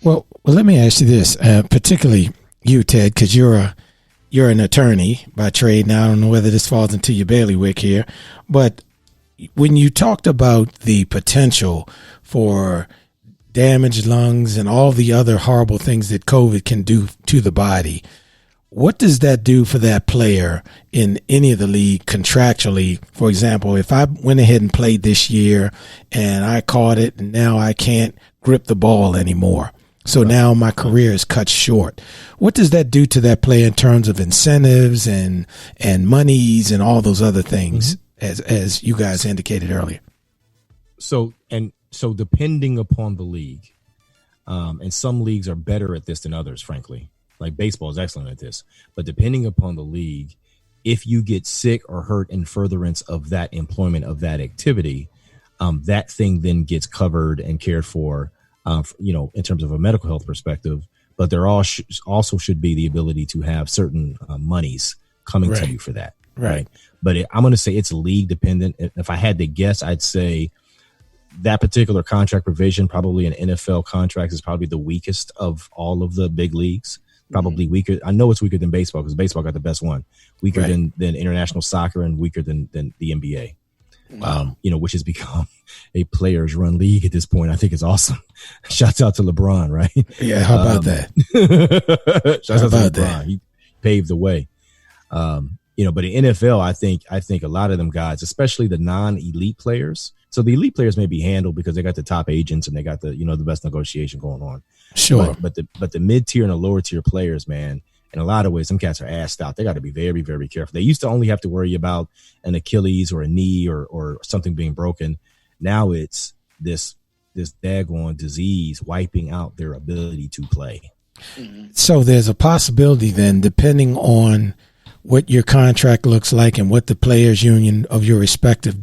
Well, let me ask you this, particularly you, Ted, because you're an attorney by trade. Now, I don't know whether this falls into your bailiwick here, but when you talked about the potential for damaged lungs and all the other horrible things that COVID can do to the body, what does that do for that player in any of the league contractually? For example, if I went ahead and played this year and I caught it and now I can't grip the ball anymore, so now my career is cut short, what does that do to that player in terms of incentives and monies and all those other things, as you guys indicated earlier? So depending upon the league, and some leagues are better at this than others, frankly. Like baseball is excellent at this, but depending upon the league, if you get sick or hurt in furtherance of that employment of that activity, that thing then gets covered and cared for, in terms of a medical health perspective. But there also should be the ability to have certain monies coming to you for that. Right. But I'm going to say it's league dependent. If I had to guess, I'd say that particular contract provision, probably an NFL contract, is probably the weakest of all of the big leagues. Probably weaker. I know it's weaker than baseball because baseball got the best one. Weaker than international soccer and weaker than the NBA. Wow. Which has become a players run league at this point. I think it's awesome. Shouts out to LeBron, right? Yeah. How about that? Shouts out to LeBron. He paved the way. But in NFL, I think a lot of them guys, especially the non-elite players. So the elite players may be handled because they got the top agents and they got the best negotiation going on. Sure. But the mid tier and the lower tier players, man, in a lot of ways, some cats are assed out. They got to be very, very careful. They used to only have to worry about an Achilles or a knee or something being broken. Now it's this daggone disease wiping out their ability to play. So there's a possibility then, depending on what your contract looks like and what the players union of your respective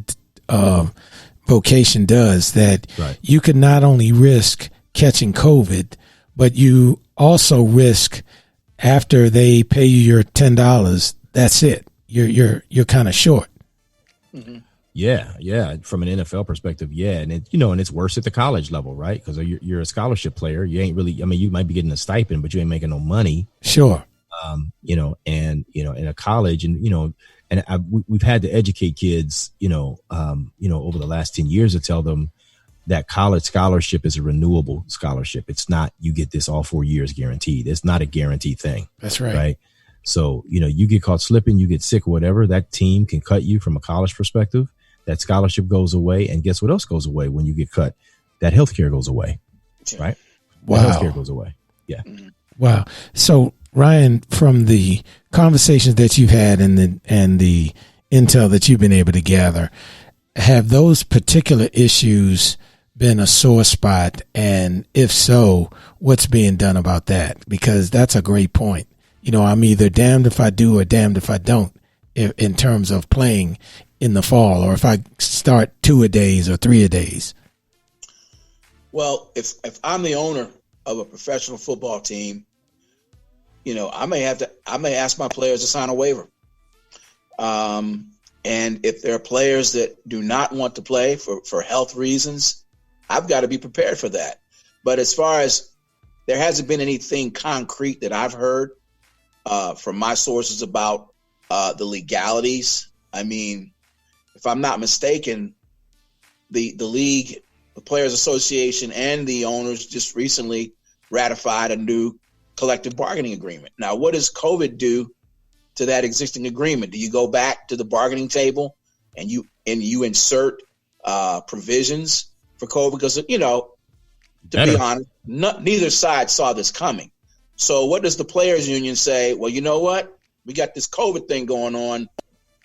vocation does, that you could not only risk catching COVID, but you also risk after they pay you your $10, that's it. You're kind of short. Yeah. From an NFL perspective, yeah, and it's worse at the college level, right? Because you're a scholarship player. You ain't really. I mean, you might be getting a stipend, but you ain't making no money. Sure. In a college, we've had to educate kids, over the last 10 years to tell them that college scholarship is a renewable scholarship. It's not, you get this all 4 years guaranteed. It's not a guaranteed thing. That's right. Right. So, you get caught slipping, you get sick or whatever, that team can cut you from a college perspective. That scholarship goes away. And guess what else goes away when you get cut? That healthcare goes away. Right. Wow. That healthcare goes away. Yeah. Wow. So Ryan, from the conversations that you've had and the intel that you've been able to gather, have those particular issues been a sore spot? And if so, what's being done about that? Because that's a great point. I'm either damned if I do or damned if I don't, in terms of playing in the fall, or if I start 2-a-days or 3-a-days. Well, if I'm the owner of a professional football team, I may ask my players to sign a waiver. And if there are players that do not want to play for health reasons, I've got to be prepared for that. But as far as, there hasn't been anything concrete that I've heard from my sources about the legalities. I mean, if I'm not mistaken, the league, the Players Association, and the owners just recently ratified a new collective bargaining agreement. Now, what does COVID do to that existing agreement? Do you go back to the bargaining table and you insert provisions for COVID? Because, to be honest, neither side saw this coming. So what does the players union say? Well, you know what? We got this COVID thing going on.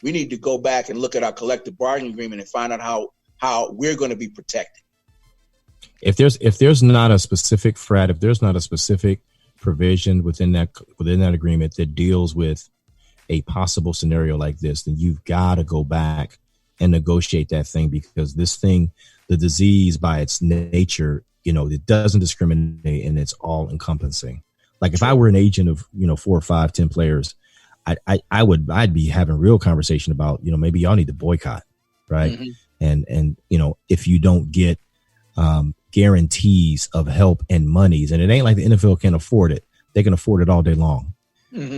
We need to go back and look at our collective bargaining agreement and find out how we're going to be protected. If there's not a specific frat, if there's not a specific provision within that agreement that deals with a possible scenario like this, then you've got to go back and negotiate that thing, because this thing, the disease by its nature, it doesn't discriminate and it's all encompassing. Like if I were an agent of, 4 or 5, 10 players, I'd be having real conversation about, maybe y'all need to boycott. Right. Mm-hmm. And if you don't get guarantees of help and monies. And it ain't like the NFL can afford it. They can afford it all day long,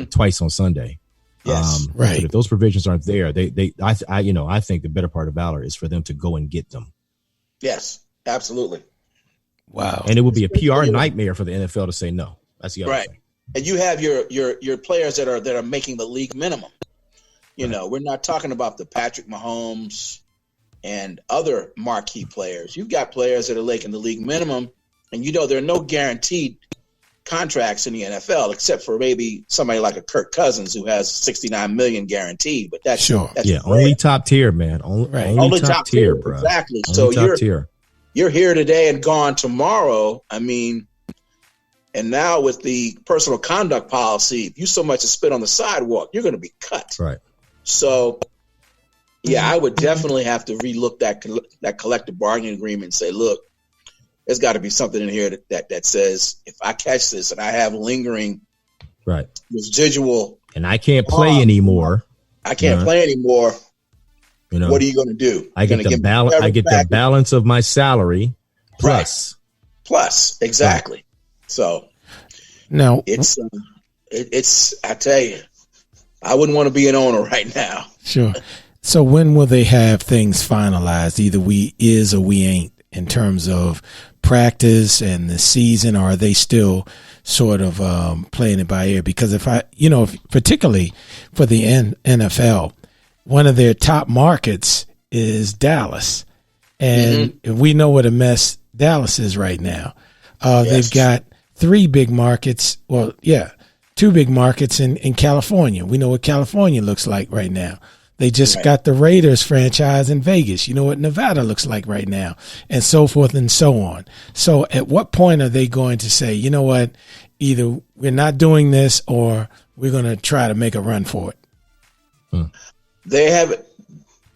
twice on Sunday. Yes. Right. But if those provisions aren't there, I think the better part of valor is for them to go and get them. Yes, absolutely. Wow. And it would be a PR nightmare for the NFL to say no. That's the other thing. And you have your players that are making the league minimum. You know, we're not talking about the Patrick Mahomes and other marquee players. You've got players that are making the league minimum, and there are no guaranteed contracts in the NFL except for maybe somebody like a Kirk Cousins who has $69 million guaranteed. But that's only top tier, man. Only top tier, bro. Exactly. Only so top tier. You're here today and gone tomorrow. I mean, and now with the personal conduct policy, if you so much as spit on the sidewalk, you're going to be cut. Right. So, I would definitely have to relook that collective bargaining agreement and say, look, there's got to be something in here that says if I catch this and I have lingering residual and I can't play anymore. I can't play anymore. What are you going to do? I get the balance of my salary plus. Right. Plus, exactly. Right. So now it's I tell you, I wouldn't want to be an owner right now. Sure. So when will they have things finalized? Either we is or we ain't in terms of practice and the season, or are they still sort of playing it by ear? Because if particularly for the NFL, one of their top markets is Dallas. And we know what a mess Dallas is right now. They've got 3 big markets. Well, 2 big markets in California. We know what California looks like right now. They just got the Raiders franchise in Vegas. You know what Nevada looks like right now, and so forth and so on. So at what point are they going to say, you know what, either we're not doing this or we're going to try to make a run for it? They have.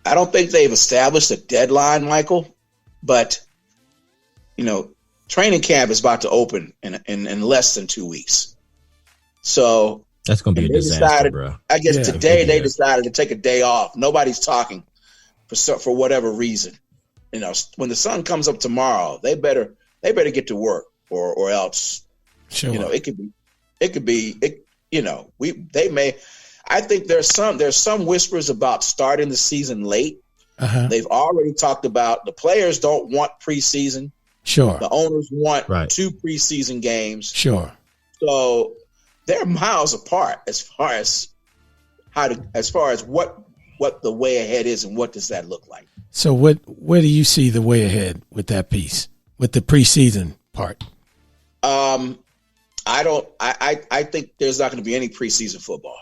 I don't think they've established a deadline, Michael, but, training camp is about to open in less than 2 weeks. So that's going to be a disaster, bro. I guess today they decided to take a day off. Nobody's talking for whatever reason. When the sun comes up tomorrow, they better get to work or else. Sure. It could be. They may. I think there's some whispers about starting the season late. They've already talked about the players don't want preseason. Sure. The owners want 2 preseason games. Sure. So they're miles apart as far as what the way ahead is and what does that look like. So where do you see the way ahead with that piece, with the preseason part? I think there's not going to be any preseason football.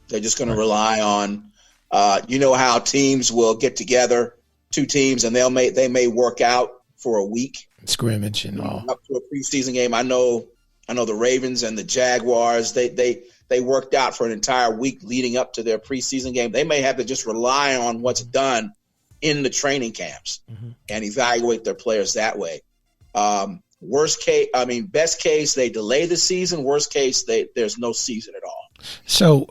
They're just going to rely on, how teams will get together, 2 teams, and they may work out for a week, scrimmage and all up to a preseason game. I know the Ravens and the Jaguars, they worked out for an entire week leading up to their preseason game. They may have to just rely on what's done in the training camps and evaluate their players that way. Best case, they delay the season. Worst case, there's no season at all. So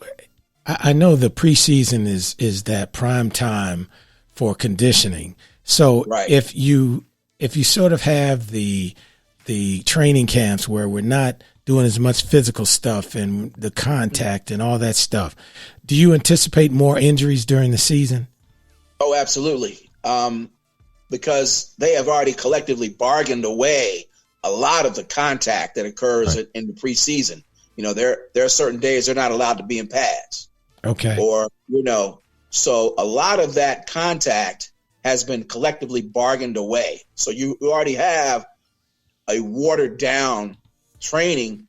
I know the preseason is that prime time for conditioning. So if you sort of have the training camps where we're not doing as much physical stuff and the contact and all that stuff, do you anticipate more injuries during the season? Oh, absolutely. Because they have already collectively bargained away a lot of the contact that occurs in the preseason. There are certain days they're not allowed to be in pads. Okay. Or, so a lot of that contact has been collectively bargained away. So you already have a watered down training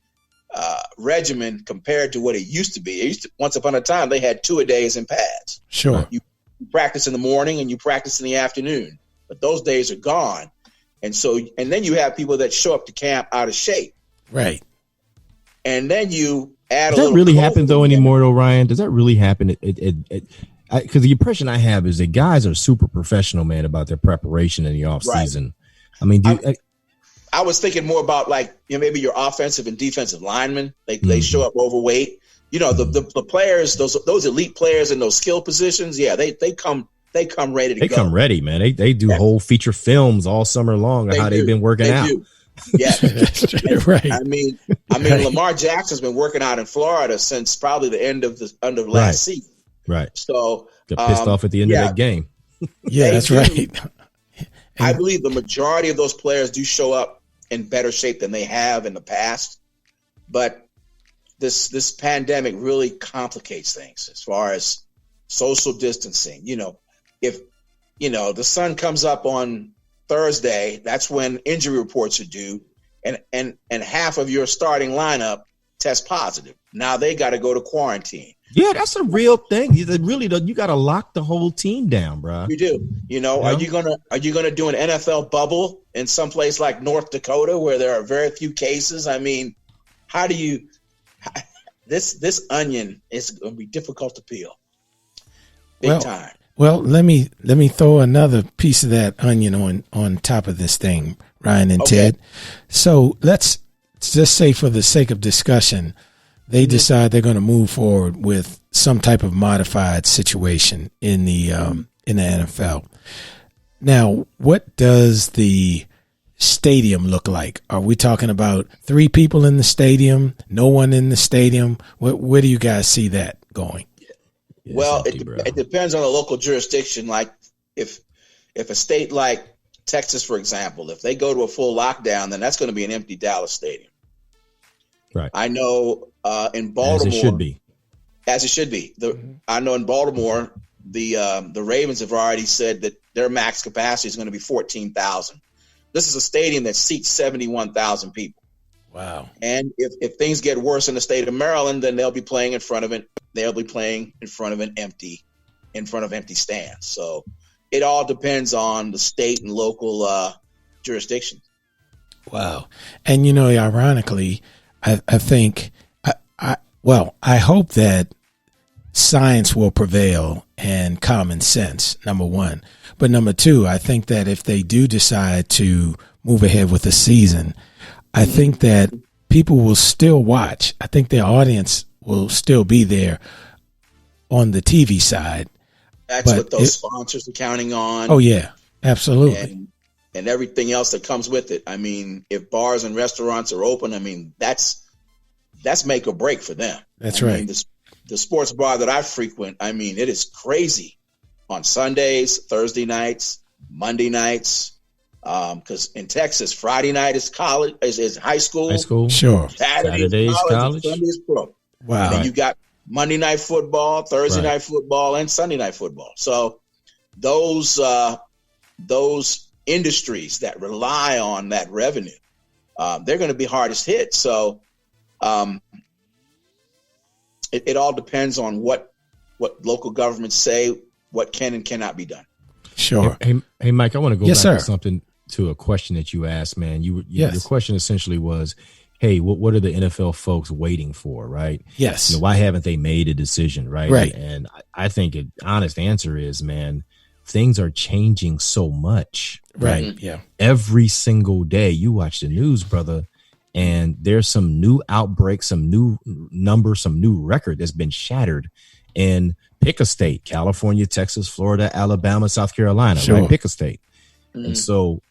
regimen compared to what it used to be. Once upon a time, they had 2-a-days in pads. Sure. You practice in the morning and you practice in the afternoon, but those days are gone. And then you have people that show up to camp out of shape. Right. And then you add Does that really happen though anymore, though, Ryan? Does that really happen? Because the impression I have is that guys are super professional, man, about their preparation in the off season. I mean, I was thinking more about maybe your offensive and defensive linemen. They show up overweight. The players, those elite players in those skill positions. Yeah, they come they come ready to go. They come ready, man. They do whole feature films all summer long of how they've been working out. Yeah, right. I mean, Lamar Jackson's been working out in Florida since probably the end of last season. Right. So got pissed off at the end of that game. Yeah, that's right. I believe the majority of those players do show up in better shape than they have in the past, but this pandemic really complicates things as far as social distancing. If the sun comes up on Thursday, that's when injury reports are due, and half of your starting lineup test positive. Now they got to go to quarantine. Yeah, that's a real thing. You got to lock the whole team down, bro. You do. Are you gonna do an NFL bubble in some place like North Dakota where there are very few cases? I mean, how do you? This onion is going to be difficult to peel. Big time. Well, let me throw another piece of that onion on top of this thing, Ryan and Ted. So let's just say, for the sake of discussion, they decide they're going to move forward with some type of modified situation in the NFL. Now, what does the stadium look like? Are we talking about 3 people in the stadium, no one in the stadium? Where do you guys see that going? Well, it depends on the local jurisdiction. Like if a state like Texas, for example, if they go to a full lockdown, then that's going to be an empty Dallas stadium. Right. I know in Baltimore, as it should be. I know in Baltimore, the Ravens have already said that their max capacity is going to be 14,000. This is a stadium that seats 71,000 people. Wow. And if things get worse in the state of Maryland, then they'll be playing in front of it. They'll be playing in front of empty stands. So it all depends on the state and local jurisdiction. Wow. And ironically, I think I hope that science will prevail and common sense, number one. But number two, I think that if they do decide to move ahead with the season, I think that people will still watch. I think their audience will still be there on the TV side. That's what those sponsors are counting on. Oh, yeah, absolutely. And everything else that comes with it. I mean, if bars and restaurants are open, I mean, that's make or break for them. That's right. Mean, the sports bar that I frequent, I mean, it is crazy on Sundays, Thursday nights, Monday nights. Because in Texas, Friday night is college, is high school. High school, sure. Saturday is college. Sunday is pro. Wow. And then you got Monday night football, Thursday night football, and Sunday night football. So those industries that rely on that revenue, they're going to be hardest hit. So it all depends on what local governments say, what can and cannot be done. Sure. Hey, Mike, I want to go back sir. to a question that you asked, man. Your question essentially was, hey, what are the NFL folks waiting for, right? Yes. Why haven't they made a decision, right? Right. And I think an honest answer is, man, things are changing so much. Right. Yeah. Every single day you watch the news, brother, and there's some new outbreak, some new number, some new record that's been shattered. And pick a state: California, Texas, Florida, Alabama, South Carolina. Sure. Right? Pick a state. And so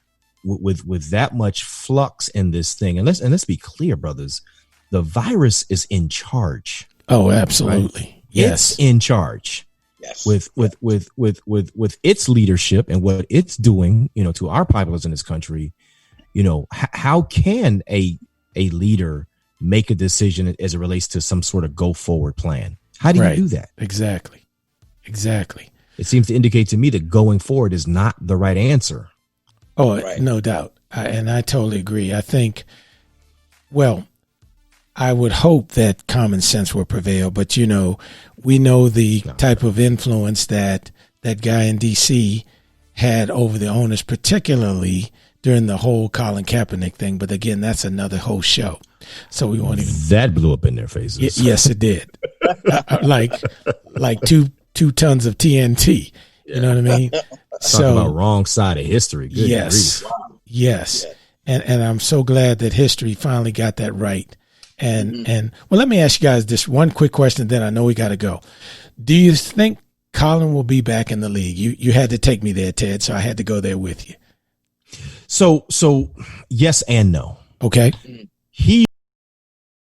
with that much flux in this thing, and let's be clear, brothers, the virus is in charge. Oh, absolutely. Right? Yes. It's in charge. Yes. With its leadership and what it's doing, to our populace in this country, how can a leader make a decision as it relates to some sort of go forward plan? How do you do that? Exactly. It seems to indicate to me that going forward is not the right answer. Oh, no doubt. And I totally agree. I think, I would hope that common sense will prevail, but we know the type of influence that guy in DC had over the owners, particularly during the whole Colin Kaepernick thing. But again, that's another whole show. So we won't even. That blew up in their faces. Yes, it did. like 2 tons of TNT. You know what I mean? Talk about wrong side of history. Good yes. grief. Yes. And I'm so glad that history finally got that right. And let me ask you guys this one quick question, then I know we got to go. Do you think Colin will be back in the league. You had to take me there, Ted, so I had to go there with you. So yes and no. Okay. He